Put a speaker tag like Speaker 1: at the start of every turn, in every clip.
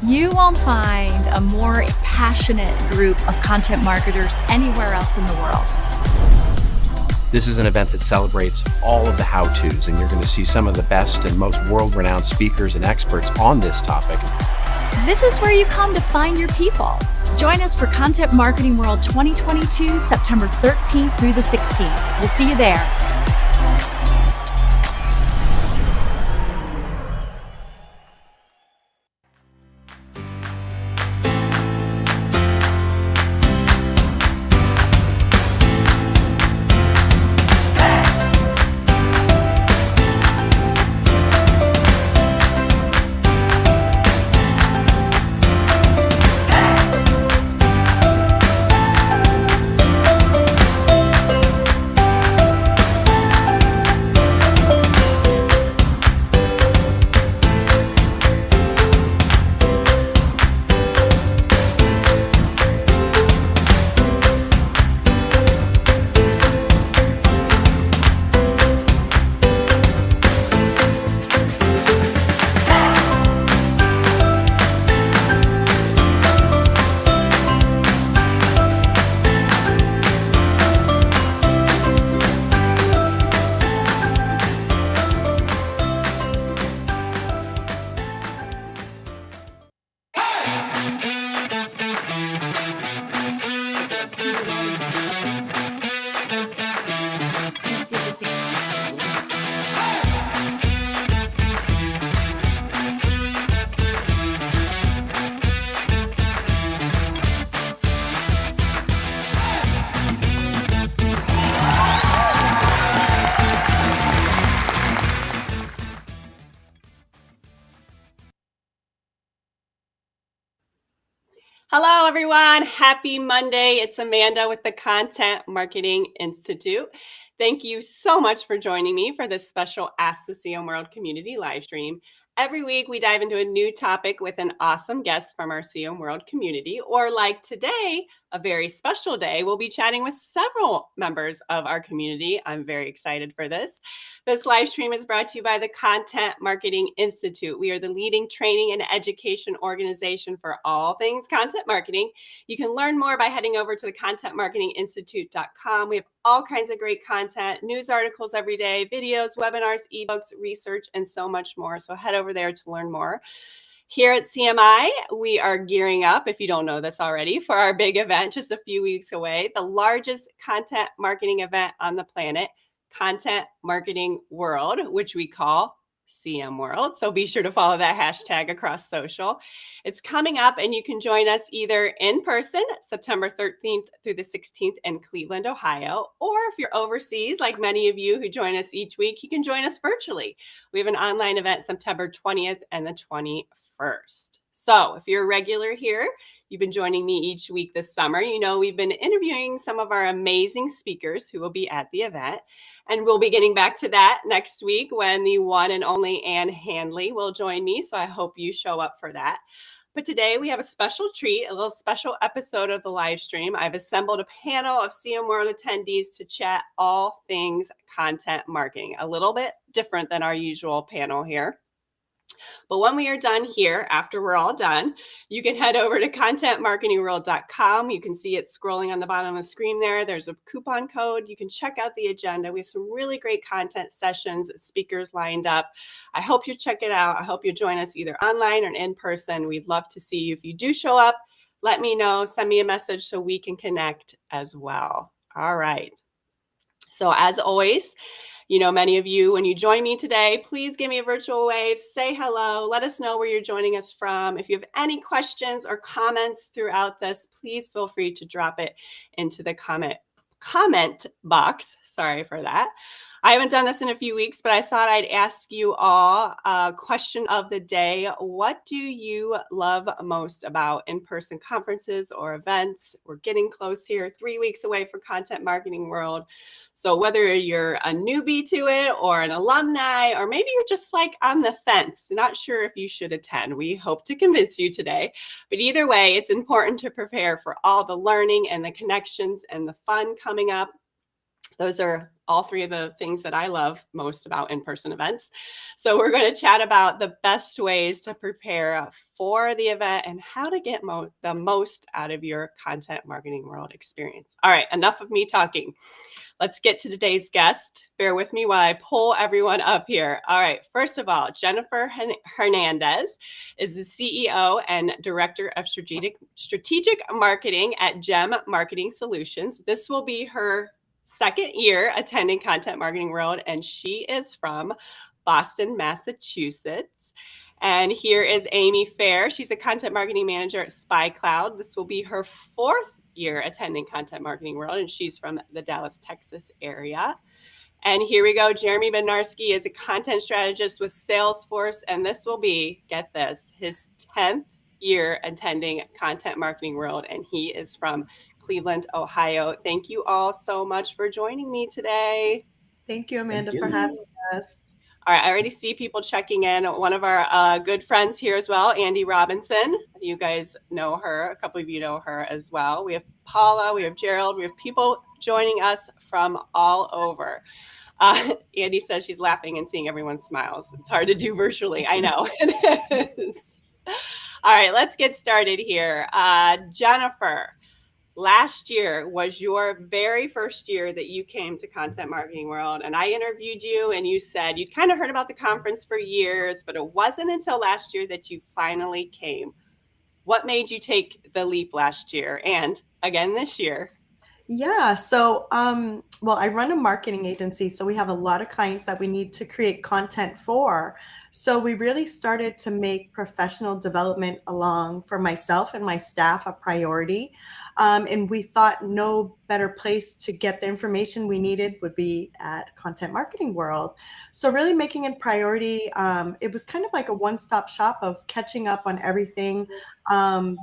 Speaker 1: You won't find a more passionate group of content marketers anywhere else in the world.
Speaker 2: This is an event that celebrates all of the how-tos, and you're going to see some of the best and most world-renowned speakers and experts on this topic.
Speaker 1: This is where you come to find your people. Join us for Content Marketing World 2022, September 13th through the 16th. We'll see you there.
Speaker 3: Hello, everyone. Happy Monday. It's Amanda with the Content Marketing Institute. Thank you so much for joining me for this special Ask the CMWorld community live stream. Every week, we dive into a new topic with an awesome guest from our CMWorld community, or like today, a very special day, we'll be chatting with several members of our community. I'm very excited for this. This live stream is brought to you by the Content Marketing Institute. We are the leading training and education organization for all things content marketing. You can learn more by heading over to the contentmarketinginstitute.com. We have all kinds of great content, news articles every day, videos, webinars, ebooks, research, and so much more. So head over there to learn more. Here at CMI, we are gearing up, if you don't know this already, for our big event just a few weeks away, the largest content marketing event on the planet, Content Marketing World, which we call CMWorld. So be sure to follow that hashtag across social. It's coming up, and you can join us either in person, September 13th through the 16th in Cleveland, Ohio, or if you're overseas, like many of you who join us each week, you can join us virtually. We have an online event September 20th and the 21st. So if you're a regular here, you've been joining me each week this summer. You know, we've been interviewing some of our amazing speakers who will be at the event. And we'll be getting back to that next week when the one and only Ann Handley will join me. So I hope you show up for that. But today we have a special treat, a little special episode of the live stream. I've assembled a panel of CMWorld attendees to chat all things content marketing, a little bit different than our usual panel here. But when we are done here, after we're all done, you can head over to contentmarketingworld.com. You can see it scrolling on the bottom of the screen there. There's a coupon code. You can check out the agenda. We have some really great content sessions, speakers lined up. I hope you check it out. I hope you join us either online or in person. We'd love to see you. If you do show up, let me know. Send me a message so we can connect as well. All right. So as always, you know, many of you, when you join me today, please give me a virtual wave, say hello, let us know where you're joining us from. If you have any questions or comments throughout this, please feel free to drop it into the comment box. Sorry for that. I haven't done this in a few weeks, but I thought I'd ask you all a question of the day. What do you love most about in-person conferences or events? We're getting close here, 3 weeks away for Content Marketing World. So whether you're a newbie to it or an alumni, or maybe you're just like on the fence, not sure if you should attend, we hope to convince you today. But either way, it's important to prepare for all the learning and the connections and the fun coming up. Those are all three of the things that I love most about in-person events. So we're going to chat about the best ways to prepare for the event and how to get the most out of your Content Marketing World experience. All right, enough of me talking. Let's get to today's guest. Bear with me while I pull everyone up here. All right, first of all, Jennifer Hernandez is the CEO and Director of Strategic Marketing at GEM Marketing Solutions. This will be her second year attending Content Marketing World, and she is from Boston, Massachusetts. And here is Amy Fair. She's a content marketing manager at SpyCloud. This will be her fourth year attending Content Marketing World, and she's from the Dallas, Texas area. And here we go. Jeremy Bednarski is a content strategist with Salesforce, and this will be, get this, his 10th year attending Content Marketing World, and he is from Cleveland, Ohio. Thank you all so much for joining me today.
Speaker 4: Thank you, Amanda, for having us.
Speaker 3: All right, I already see people checking in. One of our good friends here as well, Andy Robinson. You guys know her. A couple of you know her as well. We have Paula, we have Gerald, we have people joining us from all over. Andy says she's laughing and seeing everyone's smiles. It's hard to do virtually. I know it is. All right, let's get started here. Jennifer, last year was your very first year that you came to Content Marketing World, and I interviewed you, and you said you'd kind of heard about the conference for years, but it wasn't until last year that you finally came. What made you take the leap last year and again this year?
Speaker 4: Yeah, so well, I run a marketing agency, so we have a lot of clients that we need to create content for. So we really started to make professional development along for myself and my staff a priority. And we thought no better place to get the information we needed would be at Content Marketing World. So really making it priority, it was kind of like a one-stop shop of catching up on everything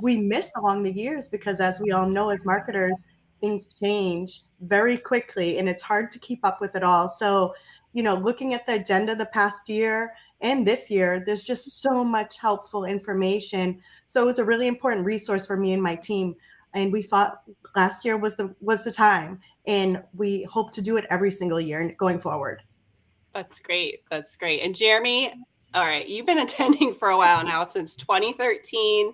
Speaker 4: we missed along the years, because as we all know, as marketers, things change very quickly and it's hard to keep up with it all. So, looking at the agenda the past year and this year, there's just so much helpful information. So it was a really important resource for me and my team. And we thought last year was the time, and we hope to do it every single year going forward.
Speaker 3: That's great. That's great. And Jeremy, all right, you've been attending for a while now, since 2013.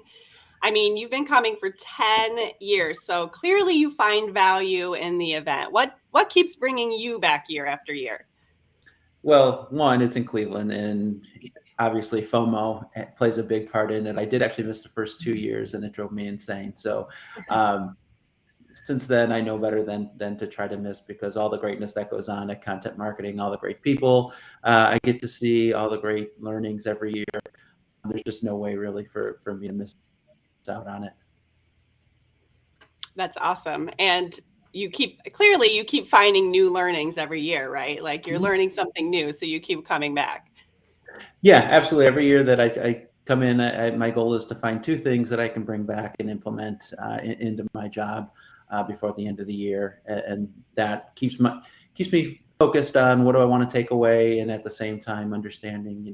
Speaker 3: I mean, you've been coming for 10 years, so clearly you find value in the event. What keeps bringing you back year after year?
Speaker 5: Well, one, it's in Cleveland, and obviously FOMO plays a big part in it. I did actually miss the first 2 years, and it drove me insane. So since then, I know better than to try to miss, because all the greatness that goes on at content marketing, all the great people I get to see, all the great learnings every year. There's just no way really for me to miss out on it.
Speaker 3: That's awesome. And you keep finding new learnings every year, right? Like you're learning something new, so you keep coming back.
Speaker 5: Yeah, absolutely. Every year that I come in, my goal is to find 2 things that I can bring back and implement into my job before the end of the year, and that keeps me focused on what do I want to take away, and at the same time understanding,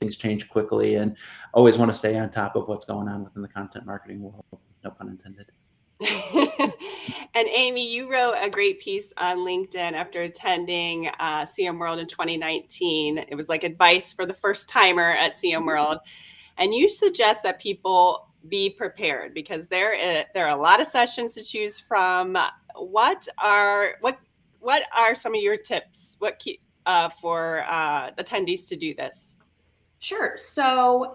Speaker 5: things change quickly, and always want to stay on top of what's going on within the content marketing world. No pun intended.
Speaker 3: And Amy, you wrote a great piece on LinkedIn after attending CMWorld in 2019. It was like advice for the first timer at CMWorld. And you suggest that people be prepared, because there are a lot of sessions to choose from. What are some of your tips for attendees to do this?
Speaker 6: Sure. So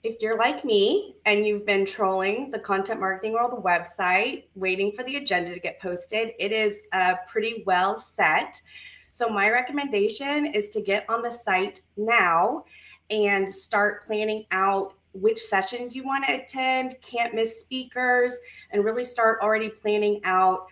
Speaker 6: if you're like me and you've been trolling the Content Marketing World website, waiting for the agenda to get posted, it is pretty well set. So my recommendation is to get on the site now and start planning out which sessions you want to attend, can't miss speakers, and really start already planning out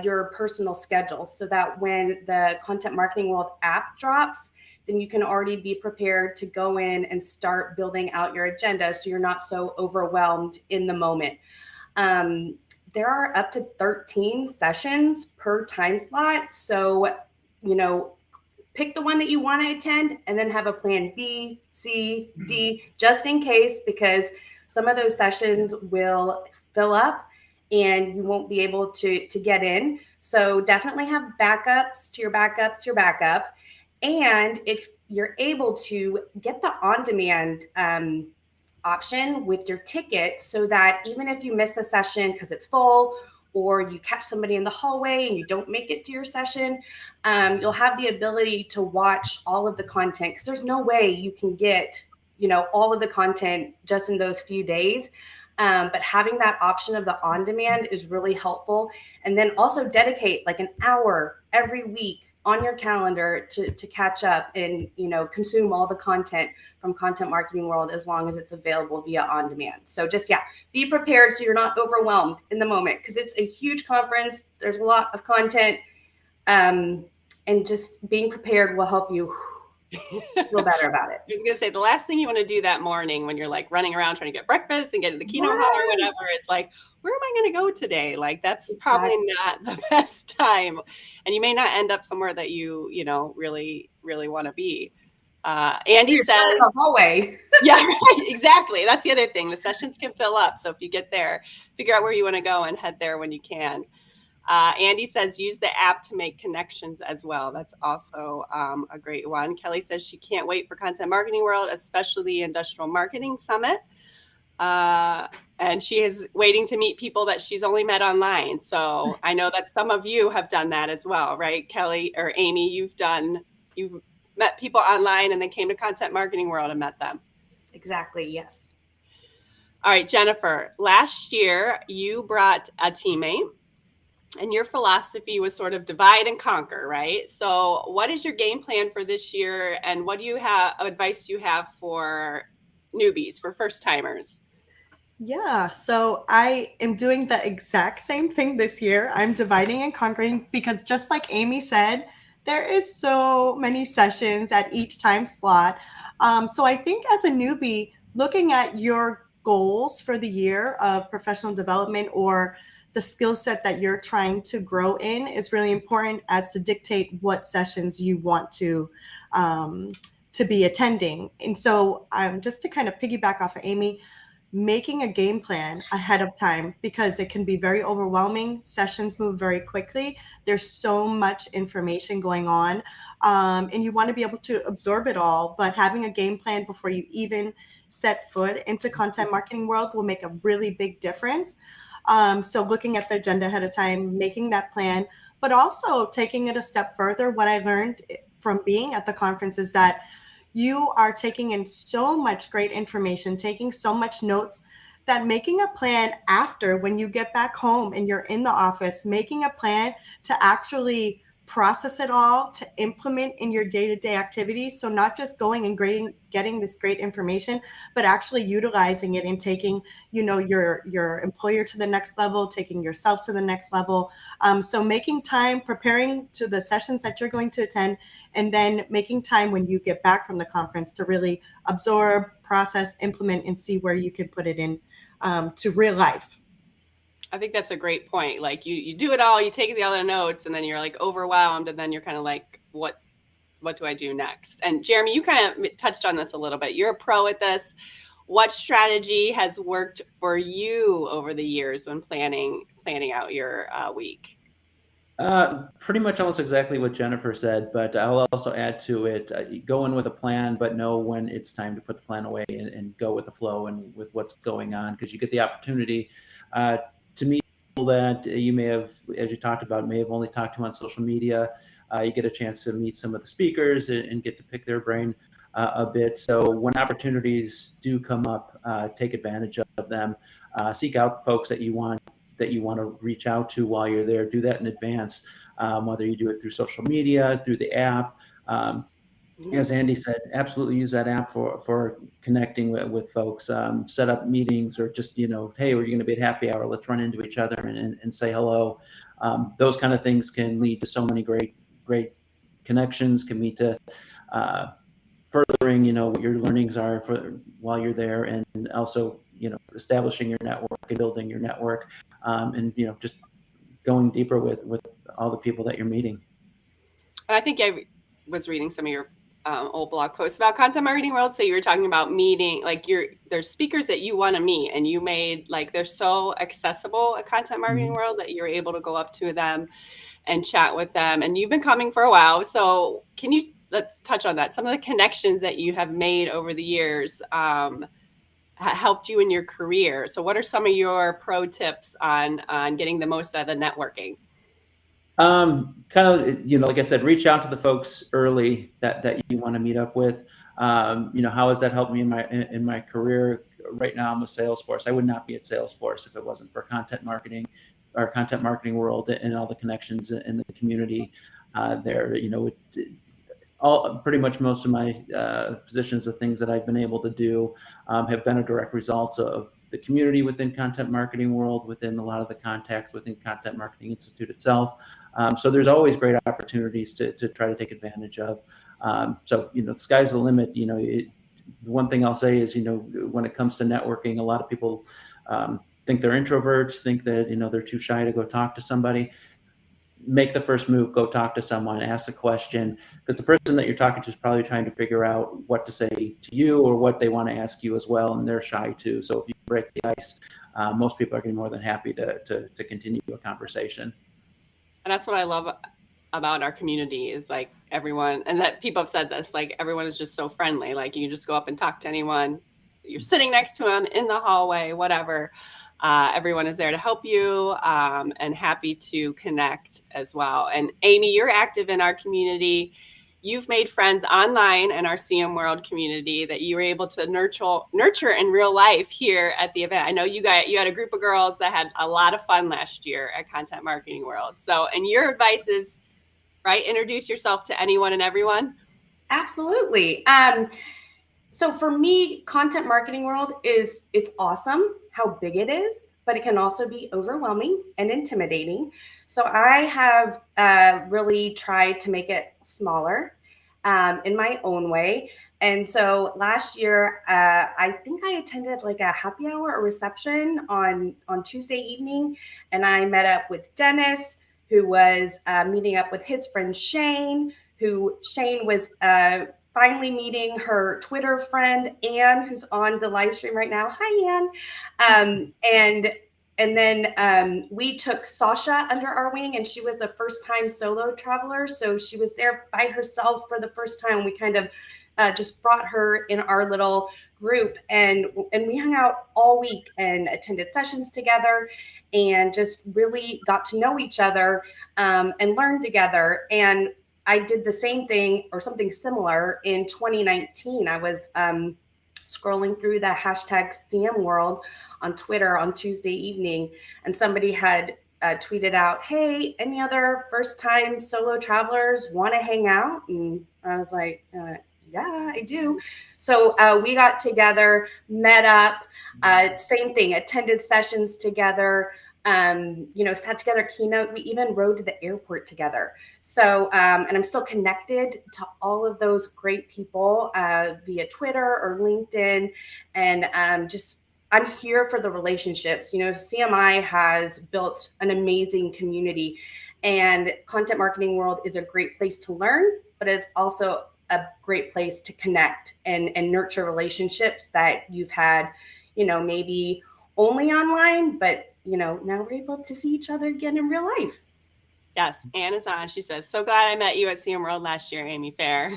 Speaker 6: your personal schedule, so that when the Content Marketing World app drops, then you can already be prepared to go in and start building out your agenda, so you're not so overwhelmed in the moment. There are up to 13 sessions per time slot. So, pick the one that you want to attend and then have a plan B, C, D, just in case, because some of those sessions will fill up and you won't be able to get in. So definitely have backups to your backup to your backup. And if you're able to get the on-demand option with your ticket, so that even if you miss a session because it's full, or you catch somebody in the hallway and you don't make it to your session, you'll have the ability to watch all of the content, because there's no way you can get, all of the content just in those few days. But having that option of the on-demand is really helpful. And then also dedicate like an hour every week on your calendar to catch up and, consume all the content from Content Marketing World, as long as it's available via on-demand. So just, be prepared so you're not overwhelmed in the moment, because it's a huge conference. There's a lot of content, and just being prepared will help you feel better about it.
Speaker 3: I was going to say, the last thing you want to do that morning when you're like running around trying to get breakfast and get to the keynote hall or whatever, it's like, where am I going to go today? Like, that's probably not the best time. And you may not end up somewhere that you really, really want to be. Andy says,
Speaker 6: the hallway.
Speaker 3: Yeah, right, exactly. That's the other thing. The sessions can fill up. So if you get there, figure out where you want to go and head there when you can. Andy says, use the app to make connections as well. That's also a great one. Kelly says she can't wait for Content Marketing World, especially the Industrial Marketing Summit. And she is waiting to meet people that she's only met online. So I know that some of you have done that as well, right? Kelly or Amy, you've met people online and then came to Content Marketing World and met them.
Speaker 6: Exactly, yes.
Speaker 3: All right, Jennifer, last year you brought a teammate. And your philosophy was sort of divide and conquer, right? So what is your game plan for this year? And what advice do you have for newbies, for first timers?
Speaker 4: Yeah, so I am doing the exact same thing this year. I'm dividing and conquering, because just like Amy said, there is so many sessions at each time slot. So I think as a newbie, looking at your goals for the year of professional development or the skill set that you're trying to grow in is really important, as to dictate what sessions you want to be attending. And so just to kind of piggyback off of Amy, making a game plan ahead of time, because it can be very overwhelming. Sessions move very quickly. There's so much information going on, and you want to be able to absorb it all. But having a game plan before you even set foot into Content Marketing World will make a really big difference. So looking at the agenda ahead of time, making that plan, but also taking it a step further. What I learned from being at the conference is that you are taking in so much great information, taking so much notes, that making a plan after, when you get back home and you're in the office, making a plan to actually process it all, to implement in your day-to-day activities. So not just going and getting this great information, but actually utilizing it and taking, your employer to the next level, taking yourself to the next level. So making time, preparing to the sessions that you're going to attend, and then making time when you get back from the conference to really absorb, process, implement, and see where you can put it in to real life.
Speaker 3: I think that's a great point. Like you do it all, you take the other notes, and then you're like overwhelmed, and then you're kind of like, what do I do next? And Jeremy, you kind of touched on this a little bit. You're a pro at this. What strategy has worked for you over the years when planning out your week?
Speaker 5: Pretty much almost exactly what Jennifer said, but I'll also add to it, go in with a plan, but know when it's time to put the plan away and go with the flow and with what's going on, because you get the opportunity to meet people that you may have, as you talked about, may have only talked to on social media. You get a chance to meet some of the speakers and get to pick their brain a bit. So when opportunities do come up, take advantage of them. Seek out folks that you want to reach out to while you're there. Do that in advance, whether you do it through social media, through the app. As Andy said, absolutely use that app for connecting with folks. Set up meetings, or just, hey, we're going to be at happy hour. Let's run into each other and say hello. Those kind of things can lead to so many great connections, can lead to furthering, what your learnings are while you're there, and also, establishing your network and building your network, and, just going deeper with all the people that you're meeting.
Speaker 3: I think I was reading some of your old blog post about Content Marketing World. So you were talking about meeting, like there's speakers that you want to meet, and you made, like, they're so accessible at Content Marketing World that you're able to go up to them and chat with them. And you've been coming for a while. So let's touch on that. Some of the connections that you have made over the years helped you in your career. So what are some of your pro tips on getting the most out of networking?
Speaker 5: Kind of, like I said, reach out to the folks early that you want to meet up with. How has that helped me in my career? Right now, I'm with Salesforce. I would not be at Salesforce if it wasn't for content marketing, or Content Marketing World, and all the connections in the community there. Pretty much most of my positions, the things that I've been able to do have been a direct result of the community within Content Marketing World, within a lot of the contacts within Content Marketing Institute itself. So there's always great opportunities to try to take advantage of. So, the sky's the limit. The one thing I'll say is, when it comes to networking, a lot of people think they're introverts, think that, they're too shy to go talk to somebody. Make the first move, go talk to someone, ask a question, because the person that you're talking to is probably trying to figure out what to say to you or what they want to ask you as well, and they're shy too. So if you break the ice, most people are going to be more than happy to continue a conversation.
Speaker 3: And that's what I love about our community is, like, everyone, and that people have said this, like, everyone is just so friendly. Like, you just go up and talk to anyone. You're sitting next to them in the hallway, whatever. Everyone is there to help you, and happy to connect as well. And Amy, you're active in our community. You've made friends online in our CMWorld community that you were able to nurture in real life here at the event. I know you had a group of girls that had a lot of fun last year at Content Marketing World. So, and your advice is, right, introduce yourself to anyone and everyone.
Speaker 6: Absolutely. So for me, Content Marketing World it's awesome how big it is, but it can also be overwhelming and intimidating. So I have really tried to make it smaller in my own way. And so last year, I think I attended like a happy hour or reception on Tuesday evening, and I met up with Dennis, who was meeting up with his friend Shane, Shane was finally meeting her Twitter friend, Anne, who's on the live stream right now. Hi, Anne. And then we took Sasha under our wing, and she was a first-time solo traveler. So she was there by herself for the first time. We kind of just brought her in our little group, and we hung out all week and attended sessions together and just really got to know each other and learn together. And I did the same thing or something similar in 2019. I was scrolling through the hashtag CMWorld on Twitter on Tuesday evening, and somebody had tweeted out, "Hey, any other first-time solo travelers want to hang out?" And I was like, yeah, I do. So we got together, met up, same thing, attended sessions together, sat together, keynote. We even rode to the airport together. So, and I'm still connected to all of those great people via Twitter or LinkedIn. And I'm here for the relationships. CMI has built an amazing community, and Content Marketing World is a great place to learn, but it's also a great place to connect and nurture relationships that you've had, maybe only online, but now we're able to see each other again in real life.
Speaker 3: Yes, Anne is on. She says, "So glad I met you at CMWorld last year, Amy Fair."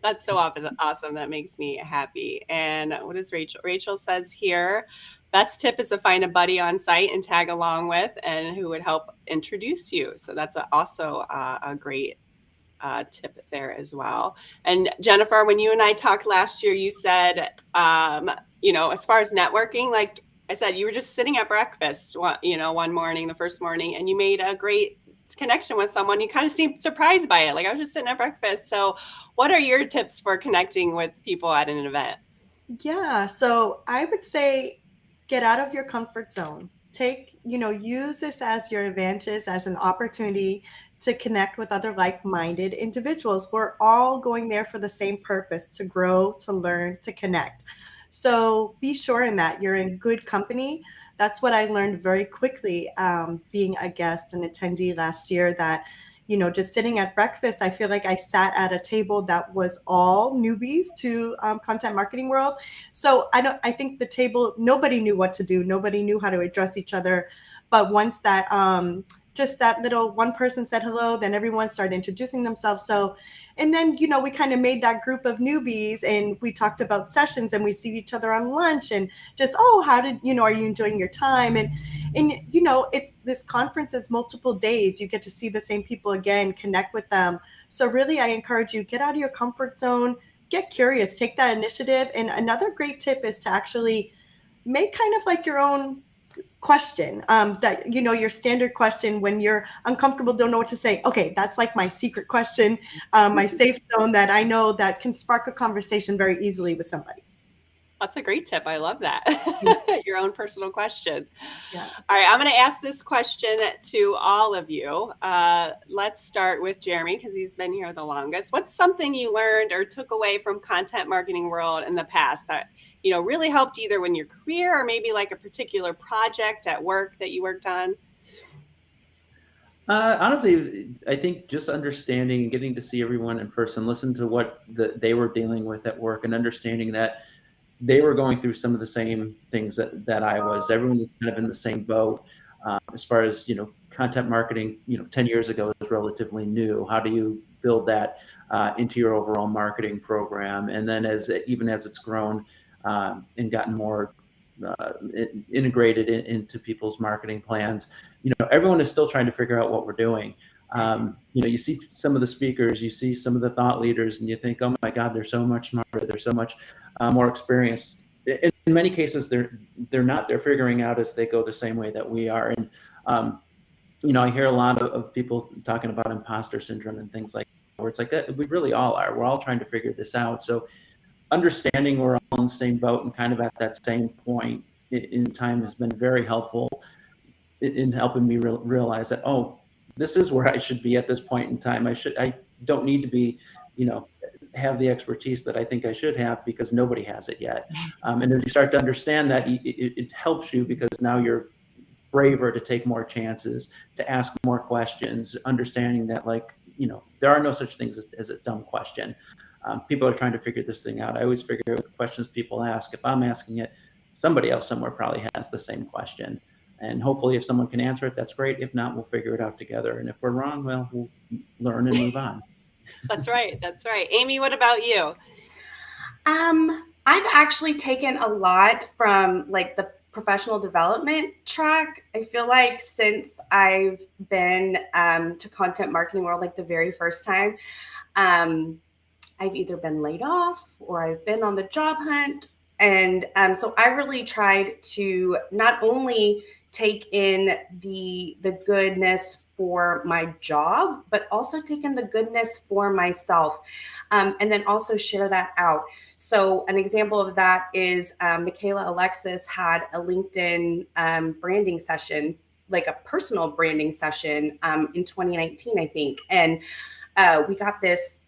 Speaker 3: That's so awesome. That makes me happy. And what is Rachel? Rachel says here, best tip is to find a buddy on site and tag along with, and who would help introduce you. So that's also a great tip there as well. And Jennifer, when you and I talked last year, you said, as far as networking, like I said, you were just sitting at breakfast, one morning, the first morning, and you made a great connection with someone. You kind of seemed surprised by it. Like, I was just sitting at breakfast. So what are your tips for connecting with people at an event?
Speaker 4: Yeah, so I would say get out of your comfort zone. Use this as your advantage, as an opportunity to connect with other like-minded individuals. We're all going there for the same purpose, to grow, to learn, to connect. So be sure in that you're in good company. That's what I learned very quickly being a guest and attendee last year, that just sitting at breakfast, I feel like I sat at a table that was all newbies to content marketing world. So I think the table, nobody knew what to do. Nobody knew how to address each other. But once that, just that little one person said hello, then everyone started introducing themselves. So, and then, we kind of made that group of newbies, and we talked about sessions, and we see each other on lunch, and just, oh, are you enjoying your time? And it's, this conference is multiple days. You get to see the same people again, connect with them. So really, I encourage you, get out of your comfort zone, get curious, take that initiative. And another great tip is to actually make kind of like your own question, that your standard question when you're uncomfortable, don't know what to say. Okay, that's like my secret question, my safe zone that I know that can spark a conversation very easily with somebody.
Speaker 3: That's a great tip. I love that. Your own personal question.
Speaker 4: Yeah.
Speaker 3: All right, I'm going to ask this question to all of you. Let's start with Jeremy, because he's been here the longest. What's something you learned or took away from content marketing world in the past that really helped either in your career or maybe like a particular project at work that you worked on?
Speaker 5: Honestly, I think just understanding and getting to see everyone in person, listen to what they were dealing with at work, and understanding that they were going through some of the same things that I was. Everyone was kind of in the same boat. As far as, content marketing, 10 years ago was relatively new. How do you build that into your overall marketing program? And then even as it's grown and gotten more integrated into people's marketing plans, everyone is still trying to figure out what we're doing. You see some of the speakers, you see some of the thought leaders, and you think, oh my God, they're so much smarter, they're so much more experienced. In many cases, they're not. They're figuring out as they go the same way that we are. And I hear a lot of people talking about imposter syndrome and things like that, where it's like that. We really all are. We're all trying to figure this out. So understanding we're all in the same boat and kind of at that same point in time has been very helpful in helping me realize that, oh, this is where I should be at this point in time. I don't need to be, have the expertise that I think I should have, because nobody has it yet. And as you start to understand that, it helps you, because now you're braver to take more chances, to ask more questions, understanding that, there are no such things as a dumb question. People are trying to figure this thing out. I always figure out the questions people ask. If I'm asking it, somebody else somewhere probably has the same question. And hopefully if someone can answer it, that's great. If not, we'll figure it out together. And if we're wrong, well, we'll learn and move on.
Speaker 3: That's right. That's right. Amy, what about you?
Speaker 6: I've actually taken a lot from the professional development track. I feel like since I've been to content marketing world, the very first time, I've either been laid off or I've been on the job hunt. And so I really tried to not only take in the goodness for my job, but also take in the goodness for myself, and then also share that out. So an example of that is Michaela Alexis had a LinkedIn branding session, like a personal branding session in 2019, I think. And we got this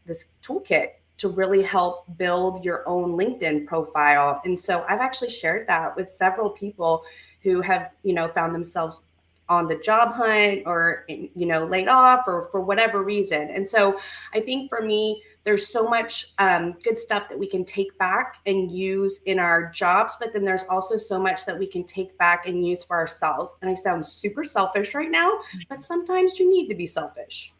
Speaker 6: toolkit to really help build your own LinkedIn profile. And so I've actually shared that with several people who have, found themselves on the job hunt or, laid off or for whatever reason. And so I think for me, there's so much good stuff that we can take back and use in our jobs, but then there's also so much that we can take back and use for ourselves. And I sound super selfish right now, but sometimes you need to be selfish.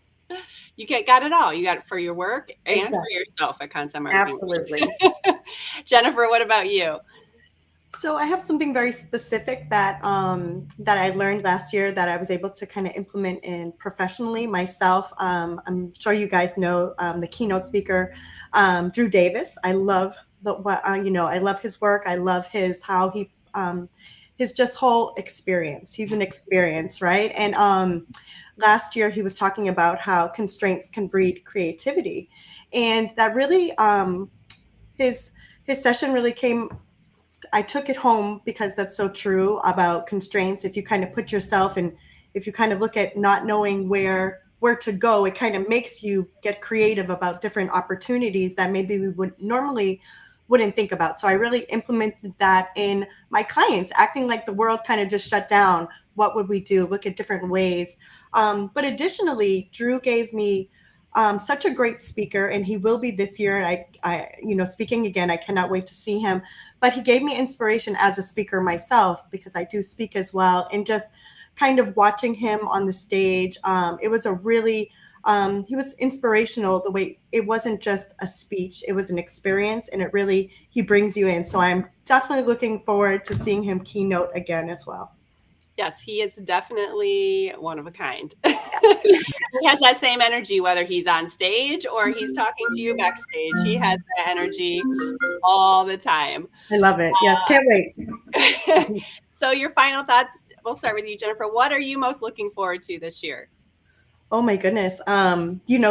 Speaker 3: You got it all. You got it for your work and
Speaker 6: Exactly.
Speaker 3: for yourself at content marketing.
Speaker 6: Absolutely.
Speaker 3: Jennifer, what about you?
Speaker 4: So I have something very specific that I learned last year that I was able to kind of implement in professionally myself. I'm sure you guys know the keynote speaker, Drew Davis. I love I love his work. I love his just whole experience. He's an experience, right? And last year he was talking about how constraints can breed creativity, and that really his session really came. I took it home because that's so true about constraints. If you kind of put yourself and if you kind of look at not knowing where to go, it kind of makes you get creative about different opportunities that maybe we wouldn't think about. So I really implemented that in my clients, acting like the world kind of just shut down. What would we do? Look at different ways But additionally, Drew gave me such a great speaker, and he will be this year. I speaking again, I cannot wait to see him. But he gave me inspiration as a speaker myself, because I do speak as well. And just kind of watching him on the stage, it was a really, he was inspirational. The way it wasn't just a speech, it was an experience, and he brings you in. So I'm definitely looking forward to seeing him keynote again as well.
Speaker 3: Yes, he is definitely one of a kind. He has that same energy, whether he's on stage or he's talking to you backstage. He has that energy all the time.
Speaker 4: I love it. Yes, can't wait.
Speaker 3: So your final thoughts, we'll start with you, Jennifer. What are you most looking forward to this year?
Speaker 4: Oh my goodness.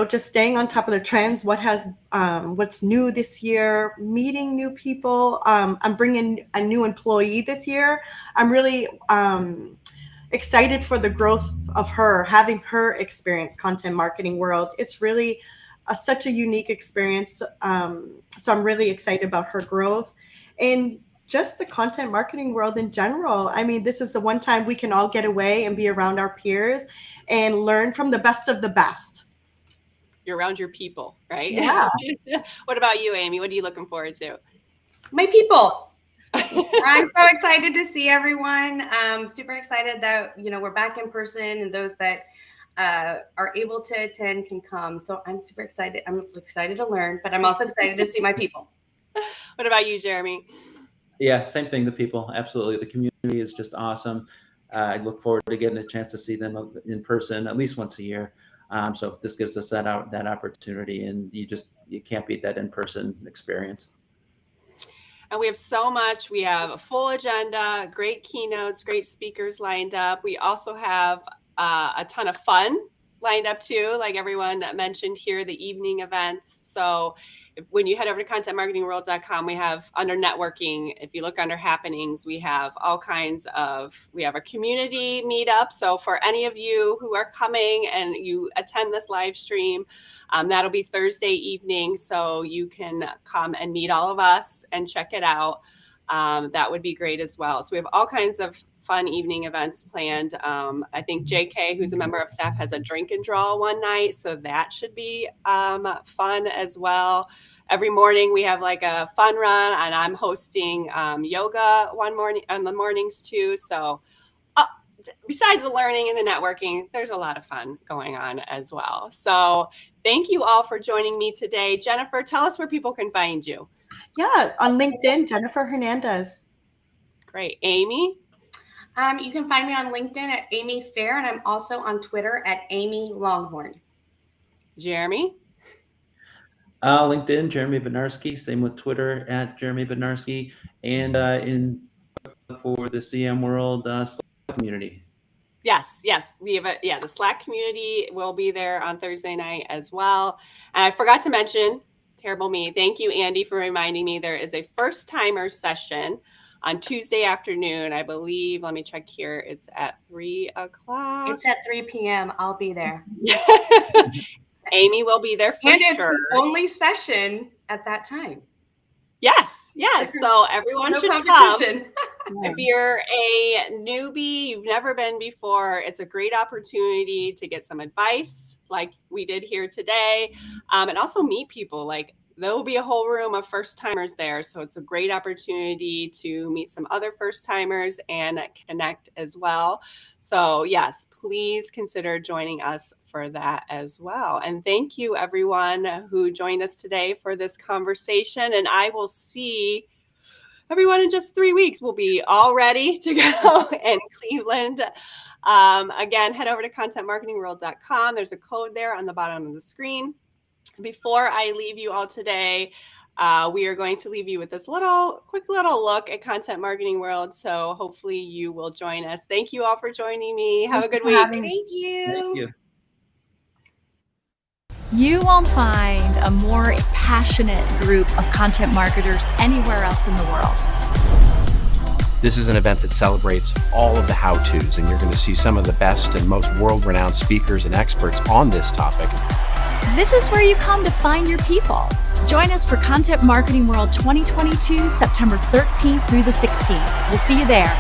Speaker 4: Just staying on top of the trends, what's new this year, meeting new people. I'm bringing a new employee this year. I'm really excited for the growth of having her experience Content Marketing World. It's really such a unique experience. So I'm really excited about her growth and just the content marketing world in general. I mean, this is the one time we can all get away and be around our peers and learn from the best of the best.
Speaker 3: You're around your people, right?
Speaker 4: Yeah.
Speaker 3: What about you, Amy? What are you looking forward to?
Speaker 6: My people. I'm so excited to see everyone. Super excited that, we're back in person, and those that are able to attend can come. So I'm super excited. I'm excited to learn, but I'm also excited to see my people.
Speaker 3: What about you, Jeremy?
Speaker 5: Yeah, same thing. The people, absolutely. The community is just awesome. I look forward to getting a chance to see them in person at least once a year. So this gives us that opportunity, and you can't beat that in-person experience.
Speaker 3: And we have so much. We have a full agenda, great keynotes, great speakers lined up. We also have a ton of fun lined up too, like everyone mentioned here, the evening events. So when you head over to contentmarketingworld.com, we have under networking, if you look under happenings, we have all kinds we have a community meetup. So for any of you who are coming and you attend this live stream, that'll be Thursday evening. So you can come and meet all of us and check it out. That would be great as well. So we have all kinds of fun evening events planned. I think JK, who's a member of staff, has a drink and draw one night. So that should be fun as well. Every morning we have like a fun run, and I'm hosting yoga one morning on the mornings too. So besides the learning and the networking, there's a lot of fun going on as well. So thank you all for joining me today. Jennifer, tell us where people can find you.
Speaker 4: Yeah, on LinkedIn, Jennifer Hernandez.
Speaker 3: Great. Amy?
Speaker 6: You can find me on LinkedIn at Amy Fair, and I'm also on Twitter at Amy Longhorn.
Speaker 3: Jeremy?
Speaker 5: LinkedIn, Jeremy Bednarski. Same with Twitter at Jeremy Bednarski, and for the CMWorld Slack community.
Speaker 3: Yes. We have the Slack community will be there on Thursday night as well. And I forgot to mention, terrible me. Thank you, Andy, for reminding me. There is a first timer session on Tuesday afternoon, I believe. Let me check here. It's at 3:00.
Speaker 6: It's at 3 p.m. I'll be there.
Speaker 3: Amy will be there for
Speaker 6: and it's
Speaker 3: sure.
Speaker 6: The only session at that time.
Speaker 3: Yes. So everyone
Speaker 6: no
Speaker 3: should
Speaker 6: competition.
Speaker 3: come. If you're a newbie, you've never been before, it's a great opportunity to get some advice like we did here today, and also meet people. Like, there will be a whole room of first timers there. So it's a great opportunity to meet some other first timers and connect as well. So yes, please consider joining us for that as well. And thank you everyone who joined us today for this conversation. And I will see everyone in just 3 weeks. We'll be all ready to go in Cleveland. Again, head over to contentmarketingworld.com. There's a code there on the bottom of the screen. Before I leave you all today, we are going to leave you with this quick little look at Content Marketing World. So hopefully you will join us. Thank you all for joining me. Have a good week.
Speaker 6: Thank you.
Speaker 5: Thank you.
Speaker 1: You won't find a more passionate group of content marketers anywhere else in the world.
Speaker 2: This is an event that celebrates all of the how-tos, and you're going to see some of the best and most world-renowned speakers and experts on this topic.
Speaker 1: This is where you come to find your people. Join us for Content Marketing World 2022, September 13th through the 16th. We'll see you there.